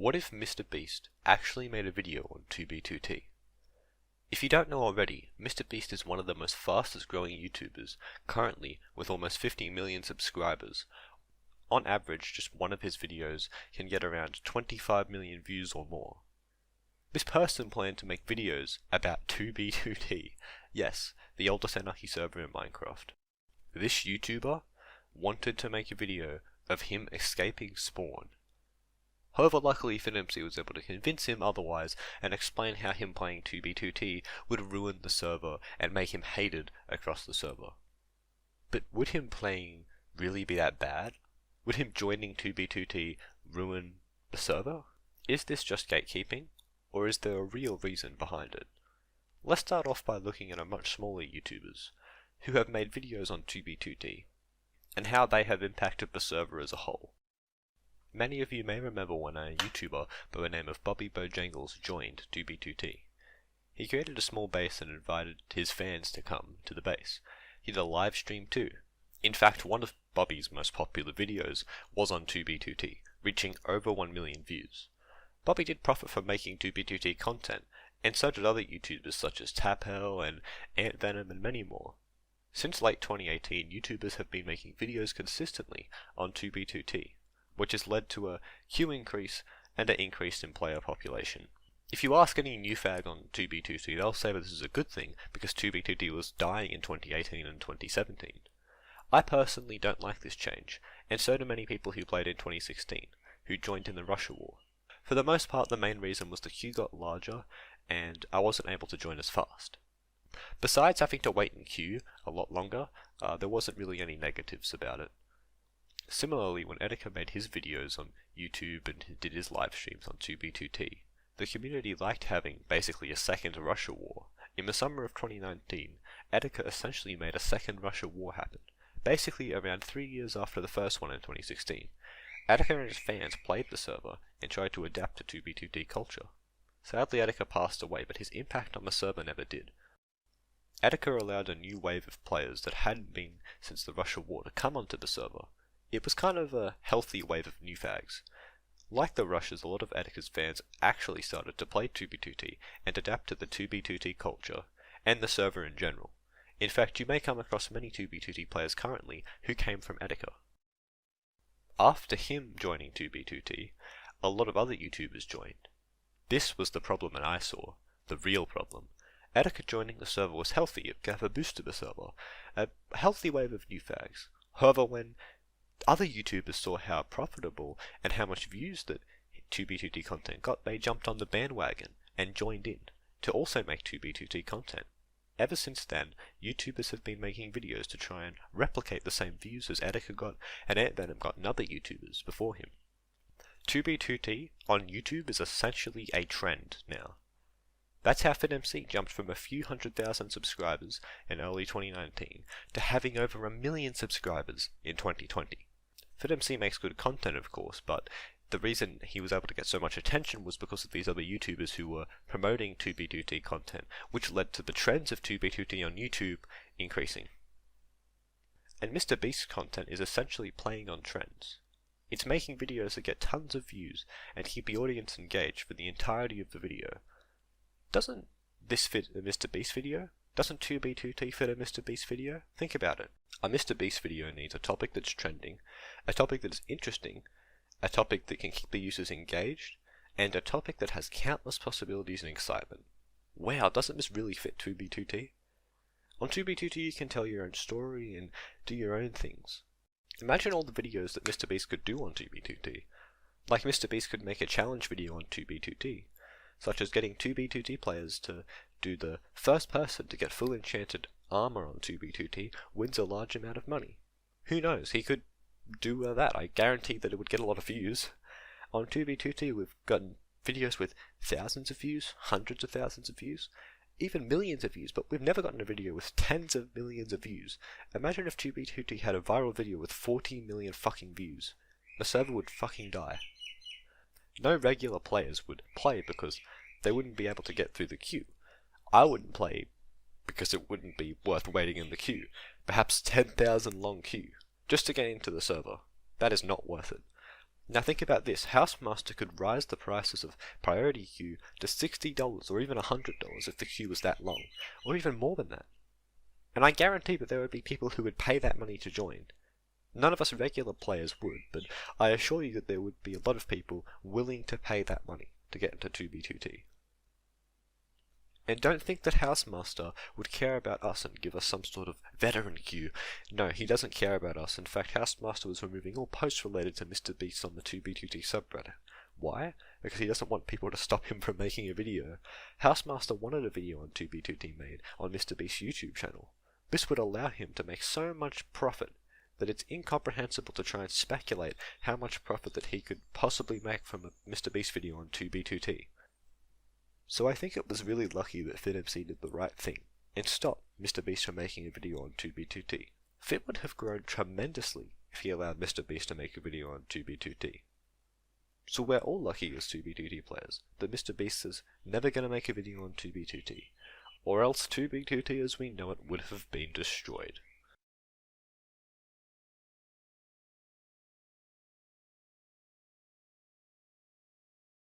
What if MrBeast actually made a video on 2B2T? If you don't know already, MrBeast is one of the most fastest growing YouTubers, currently with almost 50 million subscribers. On average, just one of his videos can get around 25 million views or more. This person planned to make videos about 2B2T, yes, the oldest anarchy server in Minecraft. This YouTuber wanted to make a video of him escaping spawn. However, luckily FinMC was able to convince him otherwise and explain how him playing 2B2T would ruin the server and make him hated across the server. But would him playing really be that bad? Would him joining 2B2T ruin the server? Is this just gatekeeping, or is there a real reason behind it? Let's start off by looking at a much smaller YouTubers who have made videos on 2B2T and how they have impacted the server as a whole. Many of you may remember when a YouTuber by the name of Bobby Bojangles joined 2B2T. He created a small base and invited his fans to come to the base. He did a live stream too. In fact, one of Bobby's most popular videos was on 2B2T, reaching over 1 million views. Bobby did profit from making 2B2T content, and so did other YouTubers such as Taphel and Ant Venom and many more. Since late 2018, YouTubers have been making videos consistently on 2B2T, which has led to a queue increase and an increase in player population. If you ask any new fag on 2B2T, they'll say that this is a good thing because 2B2T was dying in 2018 and 2017. I personally don't like this change, and so do many people who played in 2016, who joined in the Russia War. For the most part, the main reason was the queue got larger, and I wasn't able to join as fast. Besides having to wait in queue a lot longer, there wasn't really any negatives about it. Similarly, when Edeka made his videos on YouTube and did his live streams on 2B2T, the community liked having basically a second Russia war. In the summer of 2019, Edeka essentially made a second Russia war happen, basically around 3 years after the first one in 2016. Edeka and his fans played the server and tried to adapt to 2B2T culture. Sadly, Edeka passed away, but his impact on the server never did. Edeka allowed a new wave of players that hadn't been since the Russia war to come onto the server. It was kind of a healthy wave of new fags. Like the Russians, a lot of Edeka's fans actually started to play 2B2T and adapt to the 2B2T culture, and the server in general. In fact, you may come across many 2B2T players currently who came from Edeka. After him joining 2B2T, a lot of other YouTubers joined. This was the problem that I saw, the real problem. Edeka joining the server was healthy, it gave a boost to the server, a healthy wave of new fags. However, when other YouTubers saw how profitable and how much views that 2B2T content got, they jumped on the bandwagon and joined in to also make 2B2T content. Ever since then, YouTubers have been making videos to try and replicate the same views as Edeka got and Ant Venom got and other YouTubers before him. 2B2T on YouTube is essentially a trend now. That's how FinMC jumped from a few 100,000 subscribers in early 2019 to having over 1 million subscribers in 2020. FinMC makes good content, of course, but the reason he was able to get so much attention was because of these other YouTubers who were promoting 2B2T content, which led to the trends of 2B2T on YouTube increasing. And MrBeast's content is essentially playing on trends. It's making videos that get tons of views and keep the audience engaged for the entirety of the video. Doesn't this fit a MrBeast video? Doesn't 2B2T fit a MrBeast video? Think about it. A MrBeast video needs a topic that's trending, a topic that is interesting, a topic that can keep the users engaged, and a topic that has countless possibilities and excitement. Wow, doesn't this really fit 2B2T? On 2B2T you can tell your own story and do your own things. Imagine all the videos that MrBeast could do on 2B2T. Like MrBeast could make a challenge video on 2B2T, such as getting 2B2T players to do the first person to get full enchanted armor on 2B2T wins a large amount of money. Who knows, he could do that. I guarantee that it would get a lot of views. On 2B2T we've gotten videos with thousands of views, hundreds of thousands of views, even millions of views, but we've never gotten a video with tens of millions of views. Imagine if 2B2T had a viral video with 40 million fucking views. The server would fucking die. No regular players would play because they wouldn't be able to get through the queue. I wouldn't play because it wouldn't be worth waiting in the queue. Perhaps 10,000 long queue just to get into the server. That is not worth it. Now think about this, Housemaster could raise the prices of priority queue to $60 or even $100 if the queue was that long, or even more than that. And I guarantee that there would be people who would pay that money to join. None of us regular players would, but I assure you that there would be a lot of people willing to pay that money to get into 2b2t. And don't think that Housemaster would care about us and give us some sort of veteran queue. No, he doesn't care about us. In fact, Housemaster was removing all posts related to MrBeast on the 2b2t subreddit. Why? Because he doesn't want people to stop him from making a video. Housemaster wanted a video on 2b2t made on MrBeast's YouTube channel. This would allow him to make so much profit that it's incomprehensible to try and speculate how much profit that he could possibly make from a MrBeast video on 2b2t. So I think it was really lucky that FitMC did the right thing and stopped MrBeast from making a video on 2b2t. Fit would have grown tremendously if he allowed MrBeast to make a video on 2b2t. So we're all lucky as 2b2t players that MrBeast is never going to make a video on 2b2t, or else 2b2t as we know it would have been destroyed.